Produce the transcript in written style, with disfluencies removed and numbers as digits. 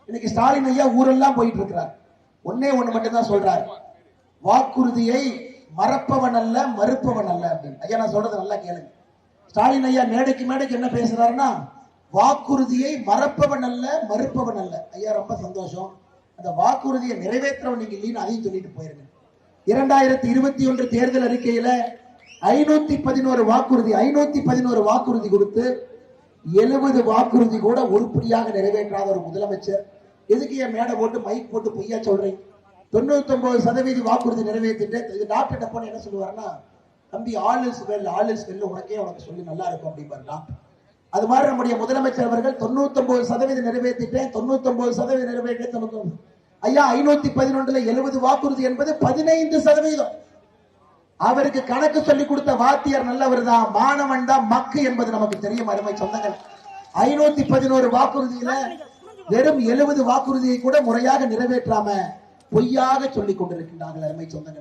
இன்னைக்கு ஸ்டாலின் ஐயா ஊரெல்லாம் போயிட்டு இருக்கிறார். ஒன்னே ஒண்ணு மட்டும் தான் சொல்றாரு, வாக்குறுதியை மறப்பவன் அல்ல மறுப்பவன் அல்ல அப்படின்னு. ஐயா நான் சொல்றது நல்லா கேளுங்க. ஸ்டாலின் ஐயா மேடைக்கு மேடைக்கு என்ன பேசுறாருன்னா, வாக்குறுதியை மறப்பவன் அல்ல மறுப்பவன் அல்ல. ஐயா ரொம்ப சந்தோஷம், அந்த வாக்குறுதியை நிறைவேற்றவன் நீங்க இல்லைன்னு அதையும் சொல்லிட்டு போயிருங்க. 2021 தேர்தல் அறிக்கையில 511 வாக்குறுதி கொடுத்து 70 வாக்குறுதி கூட உருப்படியாக நிறைவேற்றாத ஒரு முதலமைச்சர் எதுக்கு என் மேடை போட்டு மைக் போட்டு பொய்யா சொல்றீங்க? 99% வாக்குறுதி நிறைவேற்றிட்டு டாக்டர் போன என்ன சொல்லுவாருன்னா, தம்பி ஆல் இஸ் வெல் உனக்கே உனக்கு சொல்லி நல்லா இருக்கும் அப்படின்னா, அது மாதிரி நம்முடைய முதலமைச்சர் அவர்கள் 99% நிறைவேற்றிட்டேன் 99% நிறைவேற்றேன். ஐயா 511 70 வாக்குறுதி என்பது 15%. அவருக்கு கணக்கு சொல்லி கொடுத்த வாத்தியார் நல்லவர் தான், மாணவன் தான் மக்கு என்பது நமக்கு தெரியும். அருமை சொந்தங்கள், 511 வாக்குறுதியில வெறும் 70 வாக்குறுதியை கூட முறையாக நிறைவேற்றாம பொய்யாக சொல்லிக் கொண்டிருக்கின்றார்கள். அருமை சொந்தங்கள்.